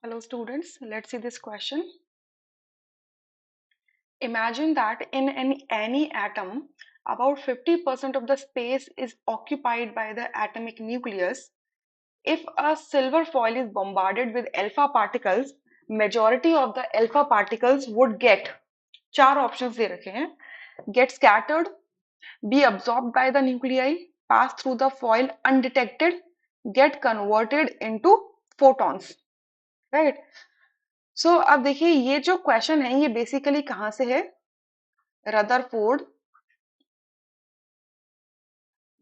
Hello students, let's see this question. Imagine that in any atom, about 50% of the space is occupied by the atomic nucleus. If a silver foil is bombarded with alpha particles, majority of the alpha particles would get, चार options दे रखे हैं, get scattered, be absorbed by the nuclei, pass through the foil undetected, get converted into photons. Right? सो अब देखिए ये जो question है ये basically कहां से है? रदरफोर्ड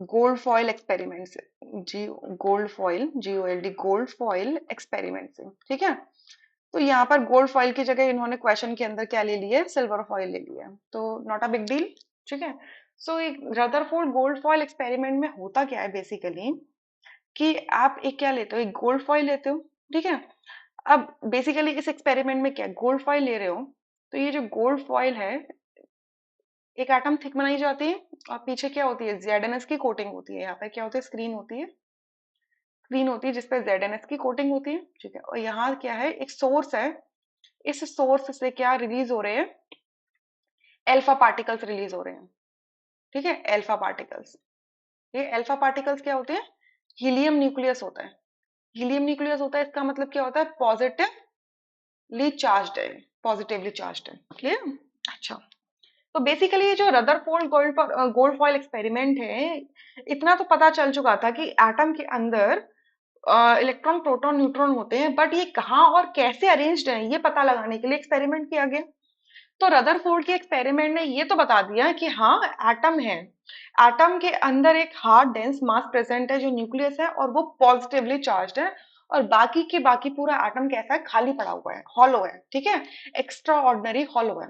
गोल्ड फॉइल एक्सपेरिमेंट से, जी gold foil GOLD gold foil experiment से, ठीक है। तो यहाँ पर गोल्ड फॉइल की जगह इन्होंने क्वेश्चन के अंदर क्या ले लिया है? सिल्वर फॉइल ले लिया है, तो नॉट अ बिग डील, ठीक है। सो एक रदरफोर्ड गोल्ड फॉइल एक्सपेरिमेंट में होता क्या है बेसिकली कि आप एक क्या लेते हो, एक गोल्ड फॉइल लेते हो, ठीक है। अब बेसिकली इस एक्सपेरिमेंट में क्या गोल्ड फॉइल ले रहे हो, तो ये जो गोल्ड फॉइल है एक एटम थिक बनाई जाती है और पीछे क्या होती है? ZNS की कोटिंग होती है। यहाँ पे क्या होती है? स्क्रीन होती है, स्क्रीन होती है जिसपे ZNS की कोटिंग होती है, ठीक है। और यहाँ क्या है? एक सोर्स है, इस सोर्स से क्या रिलीज हो रहे हैं? एल्फा पार्टिकल्स रिलीज हो रहे हैं, ठीक है। एल्फा पार्टिकल्स, ये एल्फा पार्टिकल्स क्या होते हैं? हीलियम न्यूक्लियस होता है। हीलियम न्यूक्लियस होता है, इसका मतलब क्या होता है? पॉजिटिवली चार्ज्ड है, पॉजिटिवली चार्ज्ड है, क्लियर। अच्छा, तो बेसिकली ये जो रदरफोर्ड गोल्ड फॉइल एक्सपेरिमेंट है, इतना तो पता चल चुका था कि एटम के अंदर इलेक्ट्रॉन प्रोटॉन न्यूट्रॉन होते हैं, बट ये कहाँ और कैसे अरेंज्ड हैं ये पता लगाने के लिए एक्सपेरिमेंट किया गया। तो रदरफोर्ड के एक्सपेरिमेंट ने ये तो बता दिया कि हाँ एटम है, एटम के अंदर एक हार्ड डेंस मास प्रेजेंट है जो न्यूक्लियस है और वो पॉजिटिवली चार्ज्ड है, और बाकी के बाकी पूरा एटम कैसा है? खाली पड़ा हुआ है, हॉलो है, ठीक है, एक्स्ट्रा ऑर्डिनरी हॉलो है।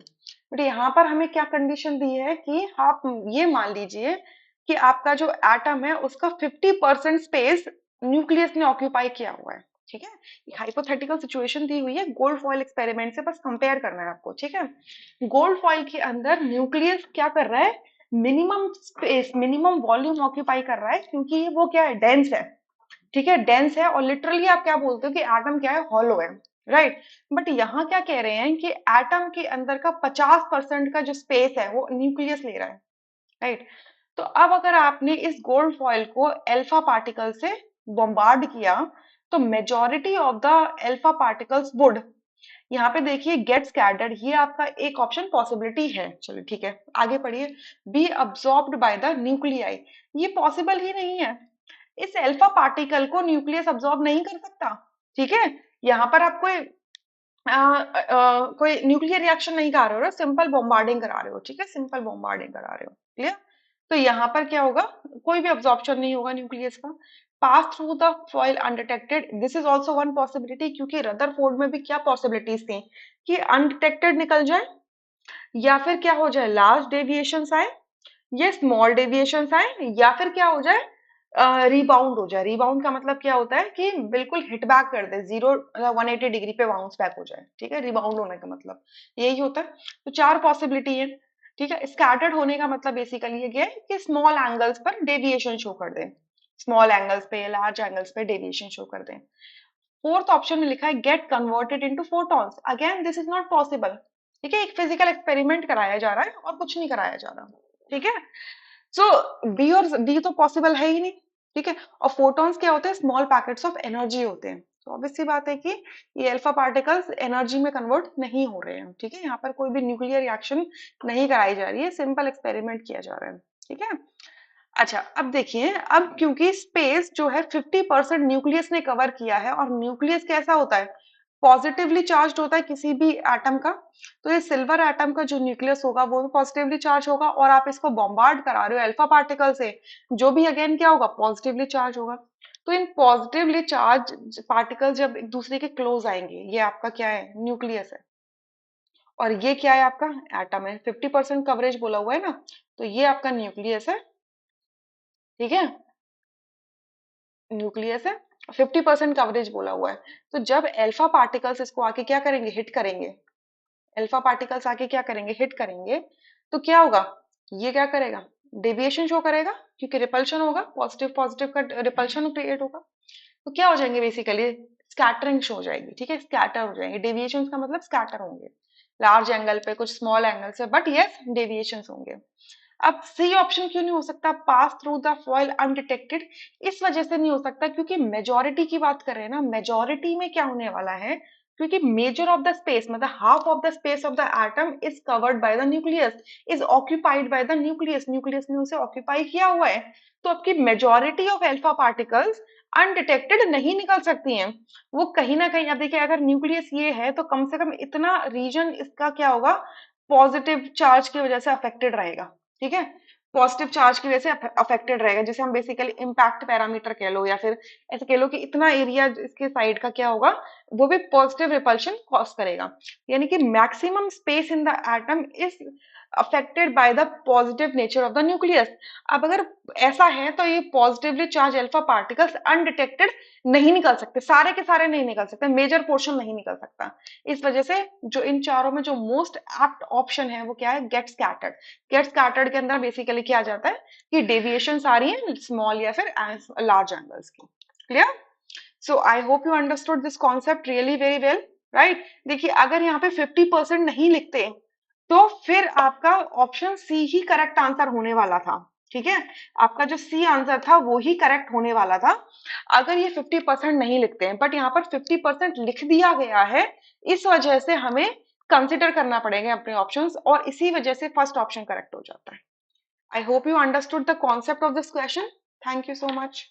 बट यहाँ पर हमें क्या कंडीशन दी है कि आप ये मान लीजिए कि आपका जो एटम है उसका 50% स्पेस न्यूक्लियस ने ऑक्यूपाई किया हुआ है, ठीक है। एक हाइपोथेटिकल सिचुएशन दी हुई है गोल्ड फॉइल एक्सपेरिमेंट से, बस कंपेयर करना है आपको, ठीक है। गोल्ड फॉइल के अंदर न्यूक्लियस क्या कर रहा है? Minimum space, minimum volume occupy कर रहा है, क्योंकि वो क्या है? डेंस है, ठीक है, डेंस है। और लिटरली आप क्या बोलते हो कि एटम क्या है? हॉलो है, राइट। बट यहाँ क्या कह रहे हैं कि एटम के अंदर का 50% का जो स्पेस है वो न्यूक्लियस ले रहा है, राइट। तो अब अगर आपने इस गोल्ड फॉइल को एल्फा पार्टिकल से बॉम्बार्ड किया, तो majority of the alpha particles would, यहाँ पे देखिए गेट स्कैटर्ड, ये आपका एक ऑप्शन पॉसिबिलिटी है, चलो ठीक है आगे पढ़िए। Be absorbed by the nuclei, ये पॉसिबल ही नहीं है, इस एल्फा पार्टिकल को न्यूक्लियस अब्सॉर्ब नहीं कर सकता, ठीक है। यहाँ पर आप कोई न्यूक्लियर रिएक्शन नहीं करा रहे हो, सिंपल बॉम्बार्डिंग करा रहे हो, ठीक है, सिंपल बॉम्बार्डिंग करा रहे हो, क्लियर। तो यहाँ पर क्या होगा? कोई भी अब्जॉर्प्शन नहीं होगा न्यूक्लियस का। Pass through the foil undetected, this is also one possibility, क्योंकि रदरफोर्ड में भी क्या पॉसिबिलिटीज थी कि अनडिटेक्टेड निकल जाए, या फिर क्या हो जाए? लार्ज डेविएशन आए, ये स्मॉल डेविएशन आए, या फिर क्या हो जाए? रिबाउंड हो जाए। रिबाउंड का मतलब क्या होता है कि बिल्कुल हिट बैक कर दे, 180 डिग्री पे बाउंस बैक हो जाए, ठीक है। रिबाउंड होने का मतलब यही होता है। तो चार पॉसिबिलिटी है, ठीक है। स्कैटर्ड होने का मतलब बेसिकली ये क्या है कि स्मॉल एंगल्स पर डेविएशन शो कर दे, स्मॉल एंगल्स पे, लार्ज एंगल्स पे डेविएशन शो कर दे। फोर्थ ऑप्शन में लिखा है get converted into photons, again this is not possible, ठीक है। एक फिजिकल एक्सपेरिमेंट कराया जा रहा है और कुछ नहीं कराया जा रहा, ठीक है। सो बी और डी तो पॉसिबल है ही नहीं, ठीक है। और फोटॉन्स क्या होते हैं? स्मॉल पैकेट्स ऑफ एनर्जी होते हैं, तो ऑब्वियस सी बात है कि ये अल्फा पार्टिकल्स एनर्जी में कन्वर्ट नहीं हो रहे हैं, ठीक है। यहाँ पर कोई भी न्यूक्लियर रिएक्शन नहीं कराई जा रही है, सिंपल एक्सपेरिमेंट किया जा रहा है, ठीक है। अच्छा, अब देखिए, अब क्योंकि स्पेस जो है 50% न्यूक्लियस ने कवर किया है, और न्यूक्लियस कैसा होता है? पॉजिटिवली चार्ज होता है किसी भी एटम का, तो ये सिल्वर एटम का जो न्यूक्लियस होगा वो भी पॉजिटिवली चार्ज होगा, और आप इसको बॉम्बार्ड करा रहे हो अल्फा पार्टिकल से, जो भी अगेन क्या होगा? पॉजिटिवली चार्ज होगा। तो इन पॉजिटिवली चार्ज पार्टिकल जब एक दूसरे के क्लोज आएंगे, ये आपका क्या है? न्यूक्लियस है, और ये क्या है? आपका एटम है। 50% कवरेज बोला हुआ है ना, तो ये आपका न्यूक्लियस है, ठीक है, न्यूक्लियस है। 50% कवरेज बोला हुआ है। तो जब एल्फा पार्टिकल्स इसको आके क्या करेंगे? हिट करेंगे, एल्फा पार्टिकल्स आके क्या करेंगे? हिट करेंगे, तो क्या होगा? ये क्या करेगा? डेविएशन शो करेगा, क्योंकि रिपल्शन होगा, पॉजिटिव पॉजिटिव का रिपल्शन क्रिएट होगा। तो क्या हो जाएंगे बेसिकली? स्कैटरिंग शो हो जाएगी, ठीक है, स्कैटर हो जाएंगे। डेविएशन का मतलब स्कैटर होंगे, लार्ज एंगल पे, कुछ स्मॉल एंगल से, बट यस डेविएशन होंगे। अब सी ऑप्शन क्यों नहीं हो सकता, pass through the foil undetected? इस वजह से नहीं हो सकता क्योंकि मेजोरिटी की बात कर रहे हैं ना, मेजोरिटी में क्या होने वाला है, क्योंकि मेजर ऑफ द स्पेस मतलब half of the space of the atom is covered by the nucleus, is occupied by the nucleus, nucleus ने उसे ऑक्यूपाई किया हुआ है। तो आपकी majority of alpha particles undetected नहीं निकल सकती हैं। वो कहीं ना कहीं, अब देखिए अगर न्यूक्लियस ये है तो कम से कम इतना रीजन इसका क्या होगा, पॉजिटिव चार्ज की वजह से अफेक्टेड रहेगा, ठीक है, पॉजिटिव चार्ज की वजह से अफेक्टेड रहेगा, जिसे हम बेसिकली इम्पैक्ट पैरामीटर कह लो, या फिर ऐसे कह लो कि इतना एरिया इसके साइड का क्या होगा, वो भी पॉजिटिव रिपल्शन कॉज करेगा। यानी कि maximum space in the atom is affected by the positive nature of the nucleus. अब अगर ऐसा है तो ये positively charge alpha particles undetected नहीं निकल सकते, सारे के सारे नहीं निकल सकते, मेजर पोर्शन नहीं निकल सकता। इस वजह से जो इन चारों में जो मोस्ट एप्ट ऑप्शन है वो क्या है, गेट स्कैटर्ड। गेट स्कैटर्ड के अंदर बेसिकली क्या आ जाता है कि डेविएशन आ रही है स्मॉल या फिर लार्ज एंगल्स की। Clear? So I hope you understood this concept really very well, right? देखिए अगर यहाँ पे 50% नहीं लिखते तो फिर आपका ऑप्शन सी ही करेक्ट आंसर होने वाला था, ठीक है, आपका जो सी आंसर था वो ही करेक्ट होने वाला था अगर ये 50% नहीं लिखते हैं, बट यहाँ पर 50% लिख दिया गया है, इस वजह से हमें कंसिडर करना पड़ेगा अपने ऑप्शंस, और इसी वजह से फर्स्ट ऑप्शन करेक्ट हो जाता है। I hope you understood the concept of this question. Thank you so much.